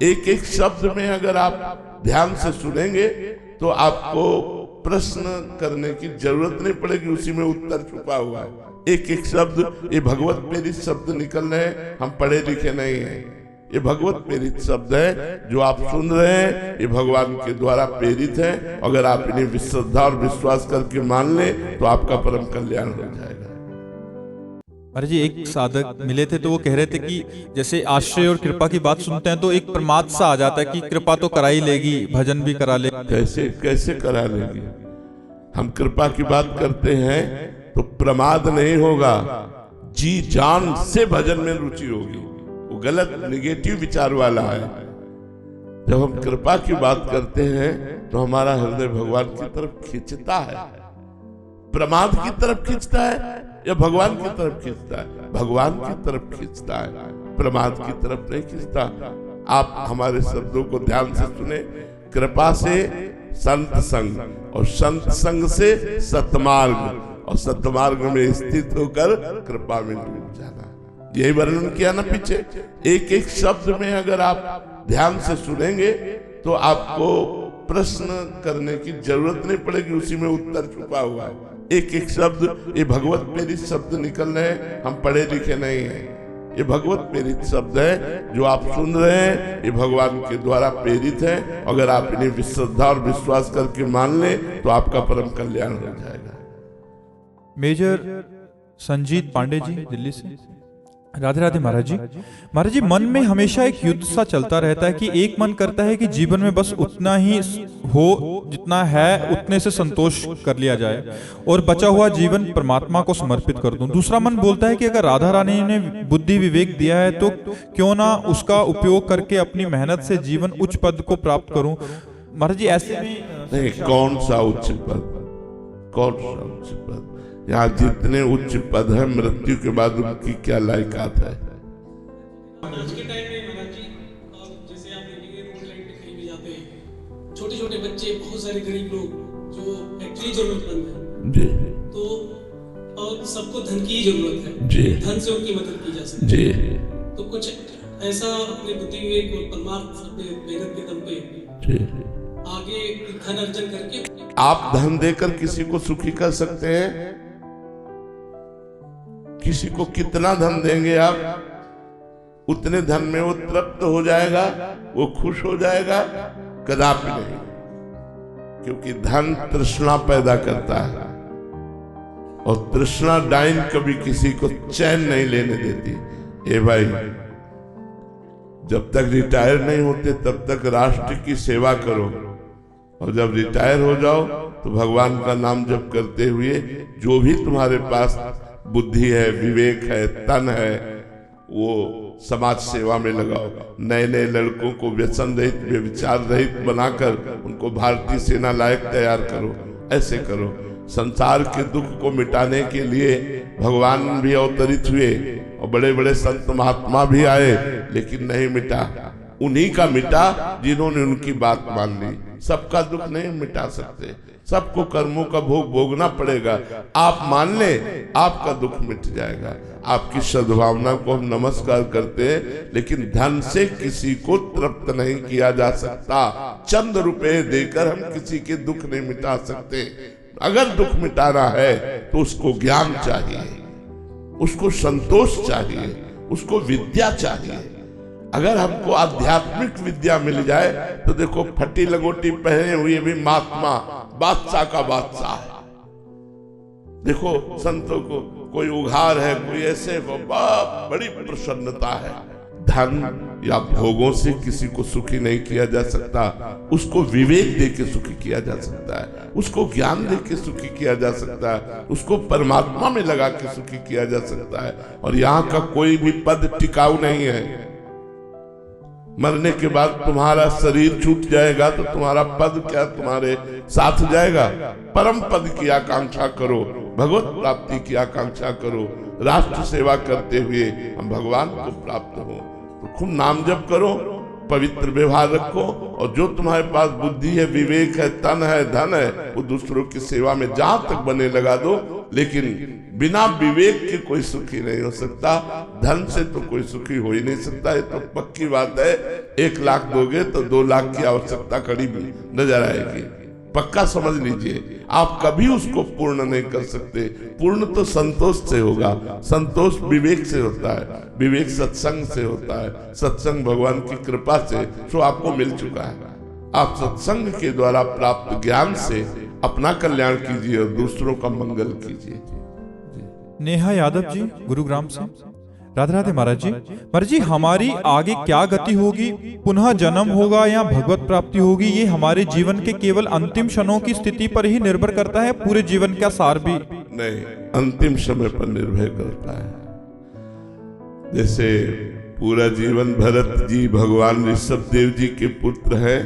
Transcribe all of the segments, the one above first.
एक एक शब्द में अगर आप ध्यान से सुनेंगे तो आपको प्रश्न करने की जरूरत नहीं पड़ेगी, उसी में उत्तर छुपा हुआ है। एक एक शब्द ये भगवत प्रेरित शब्द निकल रहे हैं, हम पढ़े लिखे नहीं हैं। ये भगवत प्रेरित शब्द है जो आप सुन रहे हैं, ये भगवान के द्वारा प्रेरित है। अगर आप इन्हें श्रद्धा और विश्वास करके मान लें तो आपका परम कल्याण हो जाएगा। अरे जी, एक साधक मिले थे तो वो कह रहे थे कि जैसे आश्रय और कृपा की बात सुनते हैं तो एक प्रमाद सा आ जाता है कि कृपा तो करा ही लेगी, भजन भी करा लेगी। कैसे कैसे करा लेगी? हम कृपा की बात करते हैं तो प्रमाद नहीं होगा, जी जान से भजन में रुचि होगी। वो गलत निगेटिव विचार वाला है। जब हम कृपा की बात करते हैं तो हमारा हृदय भगवान की तरफ खींचता है। प्रमाद की तरफ खींचता है या भगवान की तरफ खींचता है? भगवान की तरफ खींचता है, प्रमाद की तरफ नहीं खींचता। आप हमारे शब्दों को ध्यान से सुने। कृपा से संत संग, और संत संग से सतमार्ग, और सतमार्ग में स्थित होकर कृपा में डूब जाना। यही वर्णन किया ना पीछे। एक एक शब्द में अगर आप ध्यान से सुनेंगे तो आपको प्रश्न करने की जरूरत नहीं पड़ेगी, उसी में उत्तर छुपा हुआ है। एक एक शब्द ये भगवत प्रेरित शब्द निकल रहे हैं, हम पढ़े लिखे नहीं हैं। ये भगवत प्रेरित शब्द है जो आप सुन रहे हैं, ये भगवान के द्वारा प्रेरित है। अगर आप इन्हें श्रद्धा और विश्वास करके मान लें तो आपका परम कल्याण हो जाएगा। मेजर संजीत पांडे जी, दिल्ली से। राधे राधे महाराज जी। महाराज जी, मन में हमेशा एक युद्ध सा चलता रहता है कि एक मन करता है कि जीवन में बस उतना ही हो जितना है, उतने से संतोष कर लिया जाए और बचा हुआ जीवन परमात्मा को समर्पित कर दूं। दूसरा मन बोलता है कि अगर राधा रानी ने बुद्धि विवेक दिया है तो क्यों ना उसका उपयोग करके अपनी मेहनत से जीवन उच्च पद को प्राप्त करूं। महाराज जी, ऐसे में नहीं, कौन सा उच्च पद? कौन सा उच्च पद? यहाँ जितने उच्च पद है, मृत्यु के बाद उनकी क्या लायकात है? आज के टाइम में महाराज जी, जैसे आप देखेंगे रोड लाइन पे कहीं भी जाते हैं, छोटे छोटे बच्चे, बहुत सारे गरीब लोग जो एक्चुअली जरूरतमंद हैं जी, तो और सबको धन की जरूरत है जी, धन से उनकी मदद की जा सकती जी। तो कुछ ऐसा अपने बुद्धि विवेक और परमार्थ अपने मेहनत के दम पे जी आगे धन अर्जन करके आप धन देकर किसी को सुखी कर सकते हैं? किसी को कितना धन देंगे आप, उतने धन में वो तृप्त हो जाएगा, वो खुश हो जाएगा? कदापि नहीं, क्योंकि धन तृष्णा पैदा करता है और तृष्णा डाइन कभी किसी को चैन नहीं लेने देती। ए भाई, जब तक रिटायर नहीं होते तब तक राष्ट्र की सेवा करो, और जब रिटायर हो जाओ तो भगवान का नाम जप करते हुए जो भी तुम्हारे पास बुद्धि है, विवेक है, तन है, वो समाज सेवा में लगाओ। नए नए लड़कों को व्यसन रहित, व्यभिचार रहित बनाकर उनको भारतीय सेना लायक तैयार करो। ऐसे करो। संसार के दुख को मिटाने के लिए भगवान भी अवतरित हुए और बड़े बड़े संत महात्मा भी आए, लेकिन नहीं मिटा। उन्हीं का मिटा जिन्होंने उनकी बात मान ली। सबका दुख नहीं मिटा सकते, सबको कर्मों का भोग भोगना पड़ेगा। आप मान ले, आपका दुख मिट जाएगा। आपकी सद्भावना को हम नमस्कार करते हैं, लेकिन धन से किसी को तृप्त नहीं किया जा सकता। चंद रुपए देकर हम किसी के दुख नहीं मिटा सकते। अगर दुख मिटाना है तो उसको ज्ञान चाहिए, उसको संतोष चाहिए, उसको विद्या चाहिए। अगर हमको आध्यात्मिक विद्या मिल जाए तो देखो, फटी लंगोटी पहने हुए भी महात्मा बादशाह का बादशाह है। देखो संतों को, कोई उघार है, कोई ऐसे हो, बड़ी प्रसन्नता है। धन या भोगों से किसी को सुखी नहीं किया जा सकता, उसको विवेक दे के सुखी किया जा सकता है, उसको ज्ञान दे के सुखी किया जा सकता है, उसको परमात्मा में लगा के सुखी किया जा सकता है। और यहाँ का कोई भी पद टिकाऊ नहीं है। मरने के बाद तुम्हारा शरीर छूट जाएगा तो तुम्हारा पद क्या तुम्हारे साथ जाएगा? परम पद की आकांक्षा करो, भगवत प्राप्ति की आकांक्षा करो। राष्ट्र सेवा करते हुए हम भगवान को प्राप्त हो। तो खूब नाम जप करो, पवित्र व्यवहार रखो, और जो तुम्हारे पास बुद्धि है, विवेक है, तन है, धन है, वो दूसरों की सेवा में जहां तक बने लगा दो। लेकिन बिना विवेक के कोई सुखी नहीं हो सकता। धन से तो कोई सुखी हो ही नहीं सकता, ये तो पक्की बात है। 1 लाख दोगे तो 2 लाख की आवश्यकता खड़ी नजर आएगी, पक्का समझ लीजिए। आप कभी उसको पूर्ण नहीं कर सकते। पूर्ण तो संतोष से होगा, संतोष विवेक से होता है, विवेक सत्संग से होता है, सत्संग भगवान की कृपा से जो आपको मिल चुका है। आप सत्संग के द्वारा प्राप्त ज्ञान से अपना कल्याण कीजिए और दूसरों का मंगल कीजिए। नेहा यादव जी गुरुग्राम से, राधे राधे महाराज जी। महाराज जी, हमारी आगे क्या गति होगी? पुनः जन्म होगा या भगवत प्राप्ति होगी? ये हमारे जीवन के केवल अंतिम क्षणों की स्थिति पर ही निर्भर करता है, पूरे जीवन का सार भी नहीं, अंतिम समय पर निर्भर करता है। जैसे पूरा जीवन भरत जी भगवान ऋषभ देव जी के पुत्र हैं,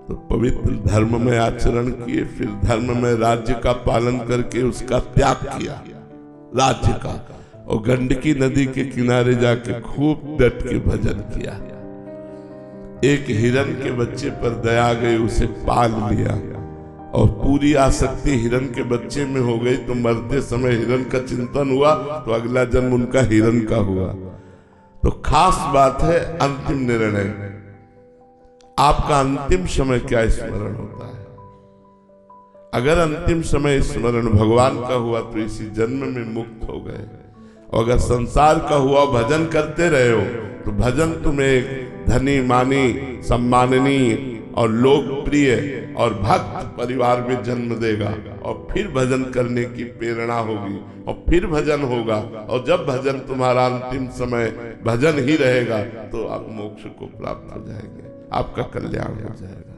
तो पवित्र धर्म में आचरण किए, फिर धर्म में राज्य का पालन करके उसका त्याग किया, राज्य का, और गंडकी नदी के किनारे जाके खूब डट के भजन किया। एक हिरन के बच्चे पर दया गई, उसे पाल लिया, और पूरी आसक्ति हिरन के बच्चे में हो गई, तो मरते समय हिरन का चिंतन हुआ, तो अगला जन्म उनका हिरन का हुआ। तो खास बात है अंतिम निर्णय। आपका अंतिम समय क्या स्मरण होता है? अगर अंतिम समय स्मरण भगवान का हुआ तो इसी जन्म में मुक्त हो गए, और अगर संसार का हुआ भजन करते रहे हो तो भजन तुम्हें धनी मानी सम्माननीय और लोकप्रिय और भक्त परिवार में जन्म देगा, और फिर भजन करने की प्रेरणा होगी, और फिर भजन होगा, और जब भजन तुम्हारा अंतिम समय भजन ही रहेगा तो आप मोक्ष को प्राप्त हो जाएंगे, आपका कल्याण हो जाएगा।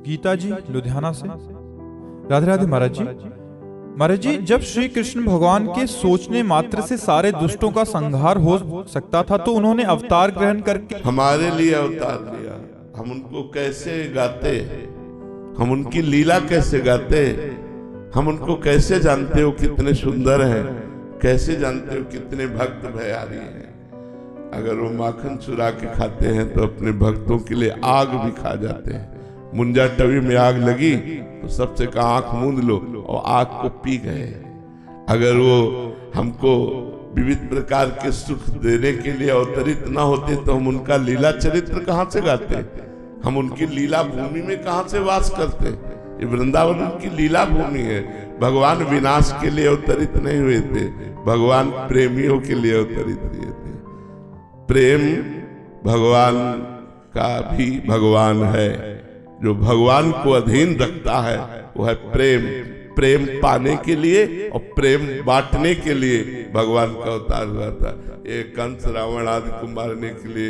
गीता जी लुधियाना से, राधे राधे महाराज जी। महाराज जी, जब श्री कृष्ण भगवान के सोचने मात्र से सारे दुष्टों का संहार हो सकता था, तो उन्होंने अवतार ग्रहण करके हमारे लिए अवतार लिया। हम उनको कैसे गाते, हम उनकी लीला कैसे गाते, हम उनको कैसे जानते हो कितने सुंदर हैं, कैसे जानते हो कितने भक्त भयारी हैं। अगर वो माखन चुरा के खाते हैं तो अपने भक्तों के लिए आग भी खा जाते हैं। मुंजा टवी में आग लगी तो सबसे कहा आंख मूंद लो, और आग को पी गए। अगर वो हमको विविध प्रकार के सुख देने के लिए अवतरित ना होते तो हम उनका लीला चरित्र कहां से गाते, हम उनकी लीला भूमि में कहां से वास करते। ये वृंदावन उनकी लीला भूमि है। भगवान विनाश के लिए अवतरित नहीं हुए थे, भगवान प्रेमियों के लिए अवतरित हुए थे। प्रेम भगवान का भी भगवान है, जो भगवान को अधीन रखता है वो है प्रेम। प्रेम पाने के लिए और प्रेम बांटने के लिए भगवान का अवतार हुआ था। एक कंस रावण आदि को मारने के लिए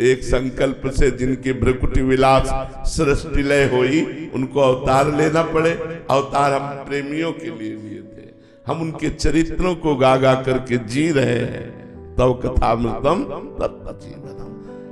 एक संकल्प से जिनके भ्रकुटी विलास सृष्टि लय हुई, उनको अवतार लेना पड़े। अवतार हम प्रेमियों के लिए लिए थे, हम उनके चरित्रों को गा गा करके जी रहे हैं। तव कथामृतम तत्त जीवनम,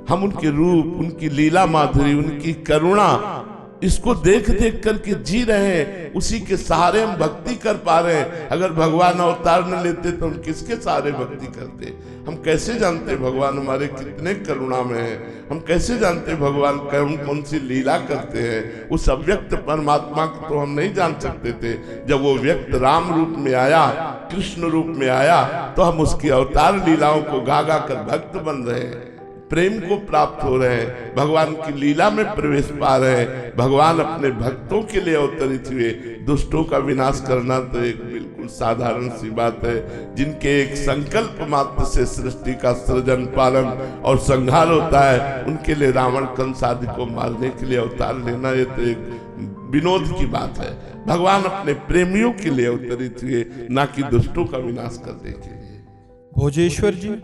हम उनके रूप, उनकी लीला माधुरी, उनकी करुणा, इसको देख देख करके जी रहे हैं। उसी के सहारे हम भक्ति कर पा रहे हैं। अगर भगवान अवतार न लेते तो हम किसके सहारे भक्ति करते? हम कैसे जानते भगवान हमारे कितने करुणा में है? हम कैसे जानते भगवान कौन कौन सी लीला करते हैं? उस अव्यक्त परमात्मा को तो हम नहीं जान सकते थे। जब वो व्यक्त राम रूप में आया, कृष्ण रूप में आया, तो हम उसकी अवतार लीलाओं को गा गा कर भक्त बन रहे हैं, प्रेम को प्राप्त हो रहे हैं, भगवान की लीला में प्रवेश पा रहे हैं। भगवान अपने भक्तों के लिए अवतरित हुए। दुष्टों का विनाश करना तो एक बिल्कुल साधारण सी बात है। जिनके एक संकल्प मात्र से सृष्टि का सृजन, पालन और संहार होता है, उनके लिए रावण कंस आदि को मारने के लिए अवतार लेना ये तो एक विनोद की बात है। भगवान अपने प्रेमियों के लिए अवतरित हुए, ना कि दुष्टों का विनाश करने के लिए। भोजेश्वर जी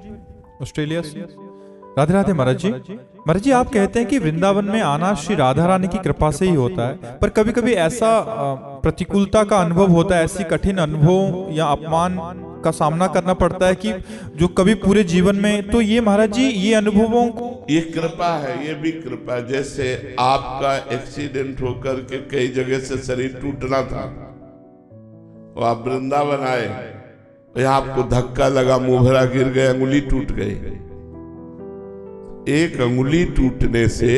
ऑस्ट्रेलिया से, राधे राधे महाराज जी। महाराज जी, आप कहते हैं कि वृंदावन में आना श्री राधा रानी की कृपा से ही होता है, पर कभी कभी ऐसा प्रतिकूलता का अनुभव होता है, ऐसी कठिन अनुभव या अपमान का सामना करना पड़ता है कि जो कभी पूरे जीवन में, तो ये महाराज जी ये अनुभवों को, ये कृपा है, ये भी कृपा। जैसे आपका एक्सीडेंट होकर के कई जगह से शरीर टूटना था, और आप वृंदावन आए, यहाँ आपको धक्का लगा, मुंहभरा गिर गए, अंगुली टूट गई। एक अंगुली टूटने से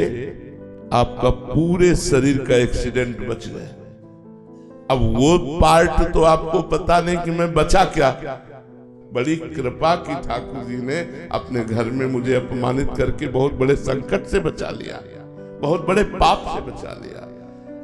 आपका पूरे शरीर का एक्सीडेंट बच गया। अब वो पार्ट तो आपको पता नहीं कि मैं बचा क्या। बड़ी कृपा की ठाकुर जी ने अपने घर में मुझे अपमानित करके बहुत बड़े संकट से बचा लिया, बहुत बड़े पाप से बचा लिया।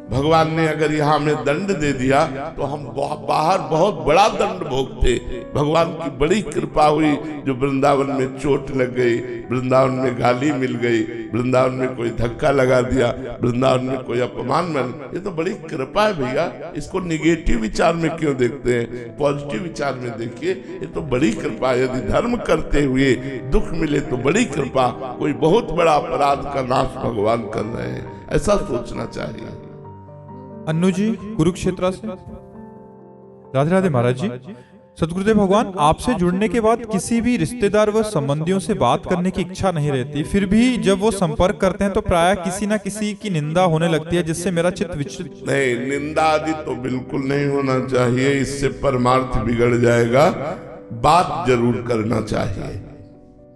भगवान ने अगर यहाँ हमें दंड दे दिया तो हम बाहर बहुत बड़ा दंड भोगते। भगवान की बड़ी कृपा हुई जो वृंदावन में चोट लग गई, वृंदावन में गाली मिल गई, वृंदावन में कोई धक्का लगा दिया, वृंदावन में कोई अपमान मिल, ये तो बड़ी कृपा है भैया। इसको निगेटिव विचार में क्यों देखते हैं, पॉजिटिव विचार में देखिए, ये तो बड़ी कृपा। यदि धर्म करते हुए दुख मिले तो बड़ी कृपा, कोई बहुत बड़ा अपराध का नाश भगवान कर रहे हैं, ऐसा सोचना चाहिए। अन्नू जी कुरुक्षेत्र से, राधे राधे महाराज जी। सतगुरुदेव भगवान, आपसे जुड़ने के बाद किसी भी रिश्तेदार व संबंधियों से बात करने की इच्छा नहीं रहती, फिर भी जब वो संपर्क करते हैं तो प्रायः किसी न किसी की निंदा होने लगती है, जिससे मेरा चित्त विचलित। नहीं, निंदा आदि तो बिल्कुल नहीं होना चाहिए, इससे परमार्थ बिगड़ जाएगा। बात जरूर करना चाहिए।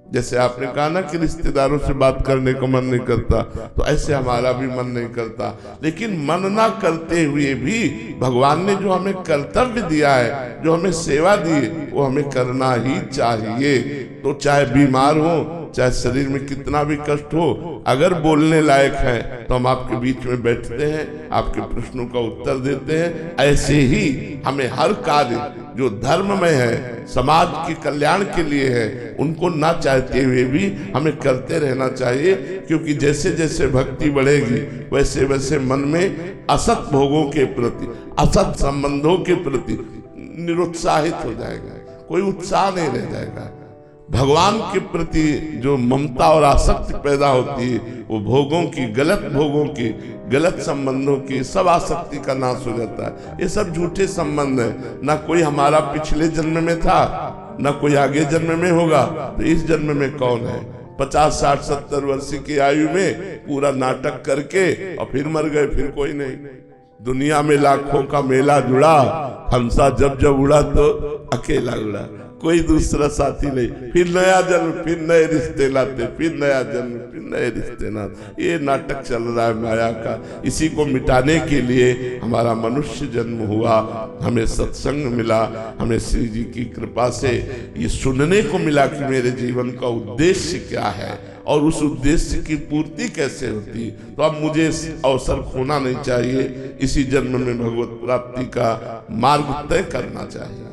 जैसे आपने कहा ना कि रिश्तेदारों से बात करने को मन नहीं करता, तो ऐसे हमारा भी मन नहीं करता। लेकिन मन ना करते हुए भी भगवान ने जो हमें कर्तव्य दिया है, जो हमें सेवा दी है, वो हमें करना ही चाहिए। तो चाहे बीमार हो, चाहे शरीर में कितना भी कष्ट हो, अगर बोलने लायक है तो हम आपके बीच में बैठते हैं, आपके प्रश्नों का उत्तर देते हैं। ऐसे ही हमें हर कार्य जो धर्म में है, समाज के कल्याण के लिए है, उनको ना चाहते हुए भी हमें करते रहना चाहिए। क्योंकि जैसे जैसे भक्ति बढ़ेगी वैसे वैसे मन में असत भोगों के प्रति, असत संबंधों के प्रति निरुत्साहित हो जाएगा, कोई उत्साह नहीं रह जाएगा। भगवान के प्रति जो ममता और आसक्ति पैदा होती है, वो भोगों की, गलत भोगों की, गलत संबंधों की, सब आसक्ति का नाश हो जाता है। ये सब झूठे संबंध है, ना कोई हमारा पिछले जन्म में था, ना कोई आगे जन्म में होगा। तो इस जन्म में कौन है? 50, 60, 70 वर्ष की आयु में पूरा नाटक करके और फिर मर गए, फिर कोई नहीं। दुनिया में लाखों का मेला जुड़ा, हंसा जब जब उड़ा तो अकेला उड़ा, कोई दूसरा साथी नहीं। फिर नया जन्म, फिर नए रिश्ते लाते, फिर नया जन्म, फिर नए रिश्ते लाते। ये नाटक चल रहा है माया का। इसी को मिटाने के लिए हमारा मनुष्य जन्म हुआ, हमें सत्संग मिला, हमें श्री जी की कृपा से ये सुनने को मिला कि मेरे जीवन का उद्देश्य क्या है और उस उद्देश्य की पूर्ति कैसे होती। तो अब मुझे अवसर खोना नहीं चाहिए, इसी जन्म में भगवत प्राप्ति का मार्ग तय करना चाहिए।